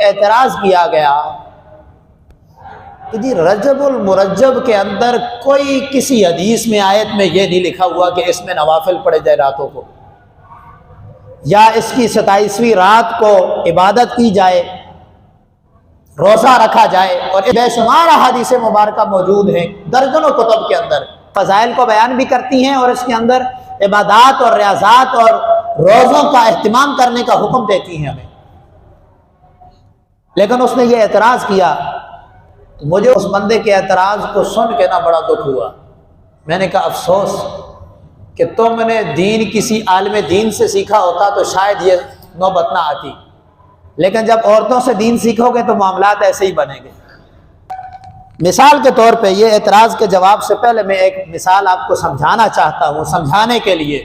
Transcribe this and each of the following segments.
اعتراض کیا گیا کہ جی رجب المرجب کے اندر کوئی کسی حدیث میں آیت میں یہ نہیں لکھا ہوا کہ اس میں نوافل پڑھے جائے راتوں کو، یا اس کی 27ویں رات کو عبادت کی جائے، روزہ رکھا جائے، اور بے شمار احادیث مبارکہ موجود ہیں درجنوں کتب کے اندر، فضائل کو بیان بھی کرتی ہیں اور اس کے اندر عبادات اور ریاضات اور روزوں کا اہتمام کرنے کا حکم دیتی ہیں ہمیں۔ لیکن اس نے یہ اعتراض کیا، مجھے اس بندے کے اعتراض کو سن کے نہ بڑا دکھ ہوا۔ میں نے کہا افسوس کہ تم نے دین کسی عالم دین سے سیکھا ہوتا تو شاید یہ نوبت نہ آتی، لیکن جب عورتوں سے دین سیکھو گے تو معاملات ایسے ہی بنیں گے۔ مثال کے طور پہ یہ اعتراض کے جواب سے پہلے میں ایک مثال آپ کو سمجھانا چاہتا ہوں۔ سمجھانے کے لیے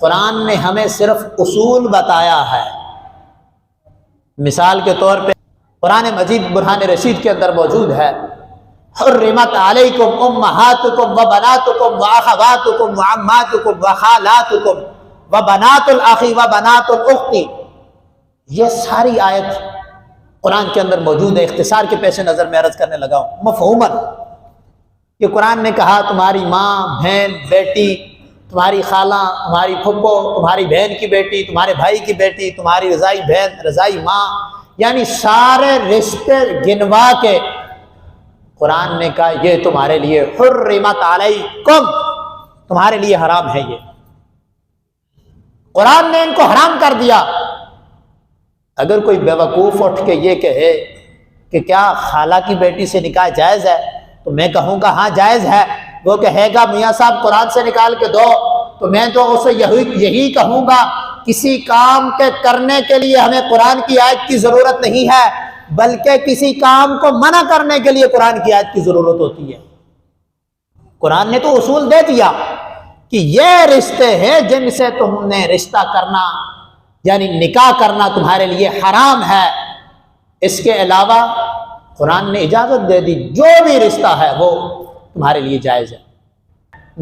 قرآن نے ہمیں صرف اصول بتایا ہے۔ مثال کے طور پہ قرآن مجید برہان رشید کے اندر موجود ہے، حرمت علیکم امہاتکم و بناتکم و اخواتکم و عماتکم و خالاتکم و بنات الاخی و بنات الاختی۔ یہ ساری آیت قرآن کے اندر موجود ہے۔ اختصار کے پیش نظر میں عرض کرنے لگا ہوں مفہوماً کہ قرآن نے کہا تمہاری ماں، بہن، بیٹی، تمہاری خالہ، تمہاری پھپھو، تمہاری بہن کی بیٹی، تمہارے بھائی کی بیٹی، تمہاری رضائی بہن، رضائی ماں، یعنی سارے رشتے گنوا کے قرآن نے کہا یہ تمہارے لیے حرمت علیکم، تمہارے لیے حرام ہے۔ یہ قرآن نے ان کو حرام کر دیا۔ اگر کوئی بیوقوف اٹھ کے یہ کہے کہ کیا خالہ کی بیٹی سے نکاح جائز ہے تو میں کہوں گا ہاں جائز ہے۔ وہ کہے گا میاں صاحب قرآن سے نکال کے دو، تو میں تو اسے یہی کہوں گا کسی کام کے کرنے کے لیے ہمیں قرآن کی آیت کی ضرورت نہیں ہے، بلکہ کسی کام کو منع کرنے کے لیے قرآن کی آیت کی ضرورت ہوتی ہے۔ قرآن نے تو اصول دے دیا کہ یہ رشتے ہیں جن سے تم نے رشتہ کرنا یعنی نکاح کرنا تمہارے لیے حرام ہے۔ اس کے علاوہ قرآن نے اجازت دے دی جو بھی رشتہ ہے وہ تمہارے لیے جائز ہے۔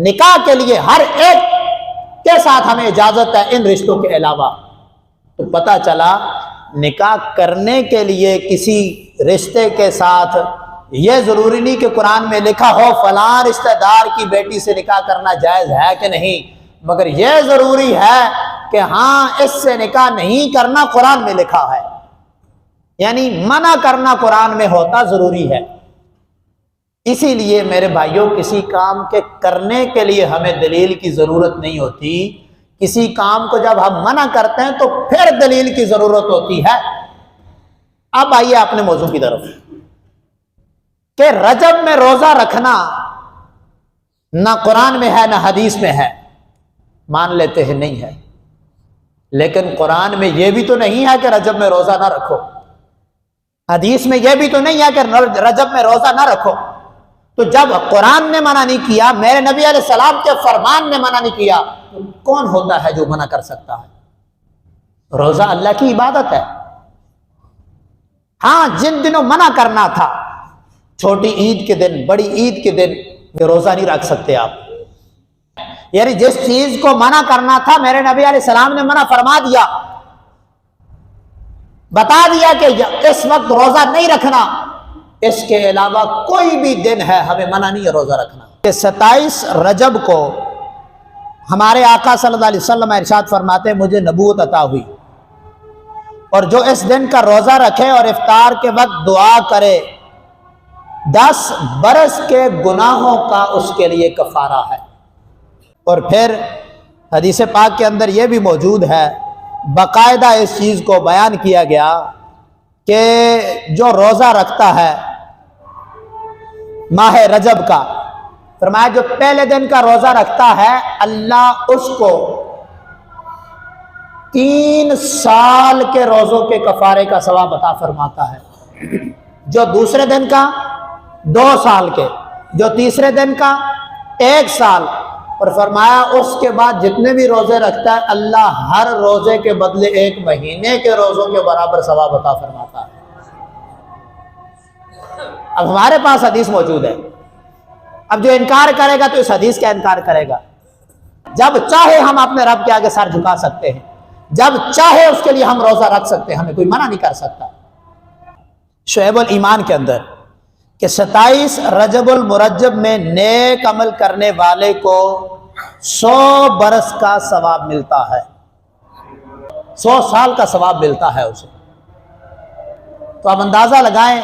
نکاح کے لیے ہر ایک کے ساتھ ہمیں اجازت ہے ان رشتوں کے علاوہ۔ تو پتہ چلا نکاح کرنے کے لیے کسی رشتے کے ساتھ یہ ضروری نہیں کہ قرآن میں لکھا ہو فلاں رشتہ دار کی بیٹی سے نکاح کرنا جائز ہے کہ نہیں، مگر یہ ضروری ہے کہ ہاں اس سے نکاح نہیں کرنا قرآن میں لکھا ہے، یعنی منع کرنا قرآن میں ہوتا ضروری ہے۔ اسی لیے میرے بھائیوں کسی کام کے کرنے کے لیے ہمیں دلیل کی ضرورت نہیں ہوتی، کسی کام کو جب ہم منع کرتے ہیں تو پھر دلیل کی ضرورت ہوتی ہے۔ اب آئیے اپنے موضوع کی طرف کہ رجب میں روزہ رکھنا نہ قرآن میں ہے نہ حدیث میں ہے، مان لیتے ہیں نہیں ہے، لیکن قرآن میں یہ بھی تو نہیں ہے کہ رجب میں روزہ نہ رکھو، حدیث میں یہ بھی تو نہیں ہے کہ رجب میں روزہ نہ رکھو۔ تو جب قرآن نے منع نہیں کیا، میرے نبی علیہ السلام کے فرمان نے منع نہیں کیا، تو کون ہوتا ہے جو منع کر سکتا ہے؟ روزہ اللہ کی عبادت ہے۔ ہاں جن دنوں منع کرنا تھا، چھوٹی عید کے دن، بڑی عید کے دن یہ روزہ نہیں رکھ سکتے آپ، یعنی جس چیز کو منع کرنا تھا میرے نبی علیہ السلام نے منع فرما دیا، بتا دیا کہ اس وقت روزہ نہیں رکھنا، اس کے علاوہ کوئی بھی دن ہے ہمیں منع نہیں ہے روزہ رکھنا۔ 27 رجب کو ہمارے آقا صلی اللہ علیہ وسلم ارشاد فرماتے ہیں مجھے نبوت عطا ہوئی، اور جو اس دن کا روزہ رکھے اور افطار کے وقت دعا کرے 10 برس کے گناہوں کا اس کے لیے کفارہ ہے۔ اور پھر حدیث پاک کے اندر یہ بھی موجود ہے، باقاعدہ اس چیز کو بیان کیا گیا کہ جو روزہ رکھتا ہے ماہ رجب کا، فرمایا جو پہلے دن کا روزہ رکھتا ہے اللہ اس کو 3 سال کے روزوں کے کفارے کا ثواب عطا فرماتا ہے، جو دوسرے دن کا 2 سال کے، جو تیسرے دن کا 1 سال، اور فرمایا اس کے بعد جتنے بھی روزے رکھتا ہے اللہ ہر روزے کے بدلے 1 مہینے کے روزوں کے برابر ثواب عطا فرماتا ہے۔ اب ہمارے پاس حدیث موجود ہے، اب جو انکار کرے گا تو اس حدیث کا انکار کرے گا۔ جب چاہے ہم اپنے رب کے آگے سر جھکا سکتے ہیں، جب چاہے اس کے لیے ہم روزہ رکھ سکتے ہیں، ہمیں کوئی منع نہیں کر سکتا۔ شعب الایمان کے اندر کہ 27 رجب المرجب میں نیک عمل کرنے والے کو 100 برس کا ثواب ملتا ہے، 100 سال کا ثواب ملتا ہے اسے۔ تو آپ اندازہ لگائیں،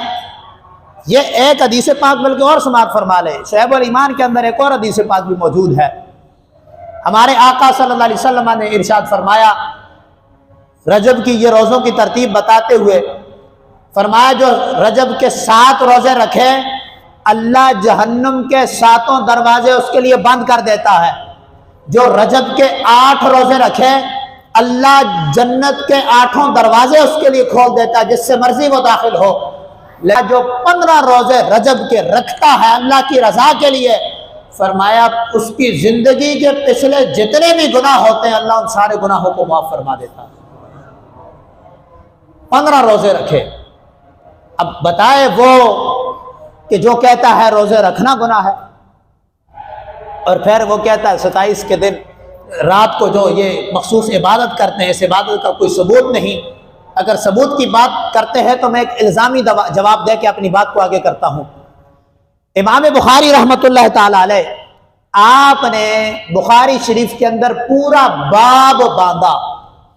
یہ ایک حدیث پاک بلکہ اور سماعت فرما لیں، شعب الایمان کے اندر ایک اور حدیث پاک بھی موجود ہے۔ ہمارے آقا صلی اللہ علیہ وسلم نے ارشاد فرمایا رجب کی یہ روزوں کی ترتیب بتاتے ہوئے، فرمایا جو رجب کے 7 روزے رکھے اللہ جہنم کے 7 دروازے اس کے لیے بند کر دیتا ہے، جو رجب کے 8 روزے رکھے اللہ جنت کے 8 دروازے اس کے لیے کھول دیتا ہے، جس سے مرضی وہ داخل ہو۔ جو 15 روزے رجب کے رکھتا ہے اللہ کی رضا کے لیے، فرمایا اس کی زندگی کے پچھلے جتنے بھی گناہ ہوتے ہیں اللہ ان سارے گناہوں کو معاف فرما دیتا ہے۔ 15 روزے رکھے۔ اب بتائے وہ کہ جو کہتا ہے روزے رکھنا گناہ ہے، اور پھر وہ کہتا ہے 27 کے دن رات کو جو یہ مخصوص عبادت کرتے ہیں، اس عبادت کا کوئی ثبوت نہیں۔ اگر ثبوت کی بات کرتے ہیں تو میں ایک الزامی جواب دے کے اپنی بات کو آگے کرتا ہوں۔ امام بخاری رحمۃ اللہ تعالی علیہ، آپ نے بخاری شریف کے اندر پورا باب باندھا،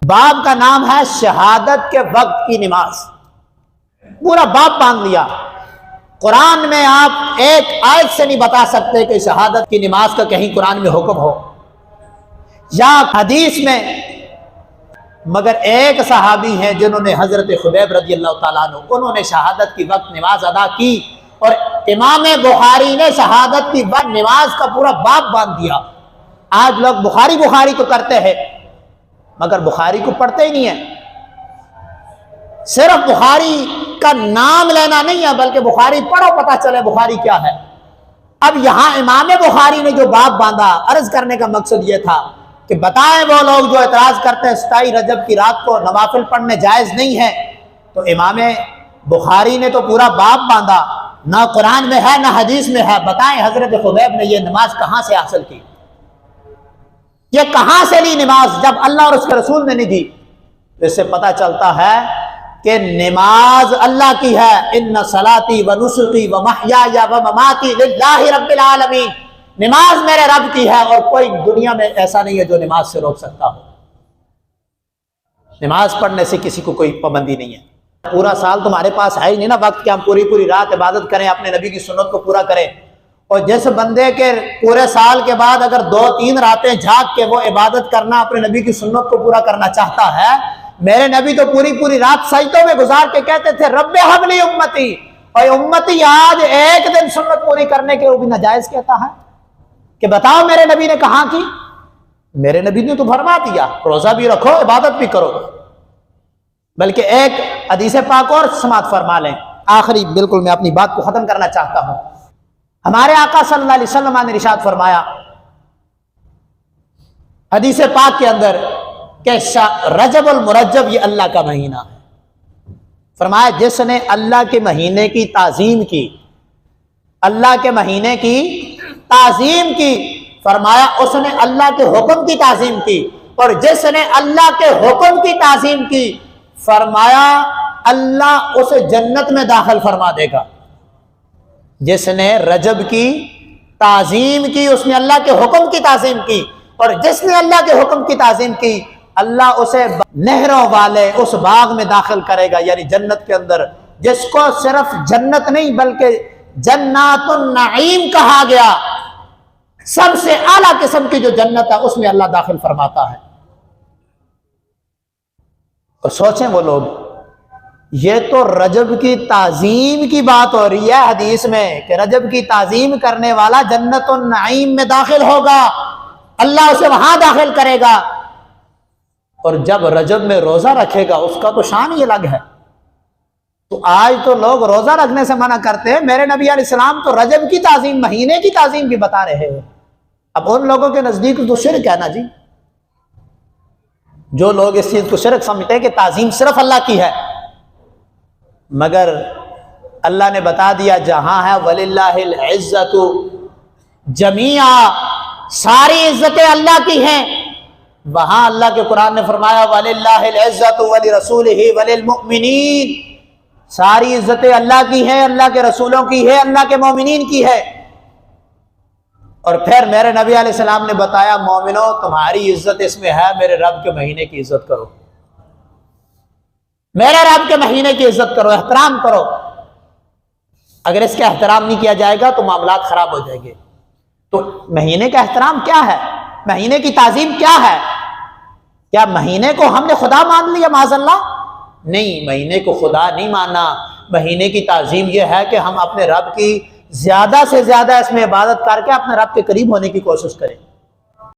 باب کا نام ہے شہادت کے وقت کی نماز، پورا باب باندھ لیا۔ قرآن میں آپ ایک آیت سے نہیں بتا سکتے کہ شہادت کی نماز کا کہیں قرآن میں حکم ہو یا حدیث میں، مگر ایک صحابی ہیں جنہوں نے حضرت خبیب رضی اللہ تعالیٰ عنہ، انہوں نے شہادت کی وقت نماز ادا کی، اور امام بخاری نے شہادت کی وقت نماز کا پورا باب باندھ دیا۔ آج لوگ بخاری تو کرتے ہیں مگر بخاری کو پڑھتے ہی نہیں ہیں، صرف بخاری کا نام لینا نہیں ہے بلکہ بخاری پڑھو پتہ چلے بخاری کیا ہے۔ اب یہاں امام بخاری نے جو باب باندھا، عرض کرنے کا مقصد یہ تھا کہ بتائیں وہ لوگ جو اعتراض کرتے ہیں 27 رجب کی رات کو نوافل پڑھنے جائز نہیں ہے، تو امام بخاری نے تو پورا باب باندھا، نہ قرآن میں ہے نہ حدیث میں ہے۔ بتائیں حضرت خبیب نے یہ نماز کہاں سے حاصل کی، یہ کہاں سے لی نماز جب اللہ اور اس کے رسول نے نہیں دی؟ اس سے پتہ چلتا ہے کہ نماز اللہ کی ہے، ان صلاتی و نسکی و محیای و مماتی للہ رب العالمین، نماز میرے رب کی ہے اور کوئی دنیا میں ایسا نہیں ہے جو نماز سے روک سکتا ہو۔ نماز پڑھنے سے کسی کو کوئی پابندی نہیں ہے۔ پورا سال تمہارے پاس ہے ہی نہیں نا وقت کہ ہم پوری رات عبادت کریں، اپنے نبی کی سنت کو پورا کریں، اور جس بندے کے پورے سال کے بعد اگر 2-3 راتیں جھاگ کے وہ عبادت کرنا اپنے نبی کی سنت کو پورا کرنا چاہتا ہے، میرے نبی تو پوری رات سجدوں میں گزار کے کہتے تھے رب ہب لی امتی، اور امتی آج ایک دن سنت پوری کرنے کے وہ بھی ناجائز کہتا ہے کہ بتاؤ میرے نبی نے کہاں کی؟ میرے نبی نے تو فرما دیا روزہ بھی رکھو عبادت بھی کرو۔ بلکہ ایک حدیث پاک اور سماعت فرما لیں، آخری بالکل میں اپنی بات کو ختم کرنا چاہتا ہوں۔ ہمارے آقا صلی اللہ علیہ وسلم نے ارشاد فرمایا حدیث پاک کے اندر کہ رجب المرجب یہ اللہ کا مہینہ ہے، فرمایا جس نے اللہ کے مہینے کی تعظیم کی، اللہ کے مہینے کی تعظیم کی، فرمایا اس نے اللہ کے حکم کی تعظیم کی، اور جس نے اللہ کے حکم کی تعظیم کی فرمایا اللہ اسے جنت میں داخل فرما دے گا۔ جس نے رجب کی تعظیم کی، اس نے اللہ کے حکم کی تعظیم کی، اور جس نے اللہ کے حکم کی تعظیم کی اللہ اسے نہروں والے اس باغ میں داخل کرے گا، یعنی جنت کے اندر، جس کو صرف جنت نہیں بلکہ جنات النعیم کہا گیا، سب سے اعلیٰ قسم کی جو جنت ہے اس میں اللہ داخل فرماتا ہے۔ اور سوچیں وہ لوگ، یہ تو رجب کی تعظیم کی بات ہو رہی ہے حدیث میں کہ رجب کی تعظیم کرنے والا جنت النعیم میں داخل ہوگا، اللہ اسے وہاں داخل کرے گا، اور جب رجب میں روزہ رکھے گا اس کا تو شان ہی الگ ہے۔ تو آج تو لوگ روزہ رکھنے سے منع کرتے ہیں، میرے نبی علیہ السلام تو رجب کی تعظیم، مہینے کی تعظیم بھی بتا رہے ہیں۔ اب ان لوگوں کے نزدیک تو شرک ہے نا جی، جو لوگ اس چیز کو شرک سمجھتے ہیں کہ تعظیم صرف اللہ کی ہے، مگر اللہ نے بتا دیا جہاں ہے وَلِلَّهِ الْعِزَّةُ جَمِيعًا، ساری عزتیں اللہ کی ہیں، وہاں اللہ کے قرآن نے فرمایا وَلِلَّهِ الْعِزَّةُ وَلِرَسُولِهِ وَلِلْمُؤْمِنِينَ، ساری عزتیں اللہ کی ہیں، اللہ کے رسولوں کی ہے، اللہ کے مومنین کی ہے۔ اور پھر میرے نبی علیہ السلام نے بتایا مومنوں تمہاری عزت اس میں ہے میرے رب کے مہینے کی عزت کرو، میرے رب کے مہینے کی عزت کرو، احترام کرو۔ اگر اس کا احترام نہیں کیا جائے گا تو معاملات خراب ہو جائیں گے۔ تو مہینے کا احترام کیا ہے؟ مہینے کی تعظیم کیا ہے؟ کیا مہینے کو ہم نے خدا مان لیا معاذ اللہ؟ نہیں، مہینے کو خدا نہیں ماننا۔ مہینے کی تعظیم یہ ہے کہ ہم اپنے رب کی زیادہ سے زیادہ اس میں عبادت کر کے اپنے رب کے قریب ہونے کی کوشش کریں۔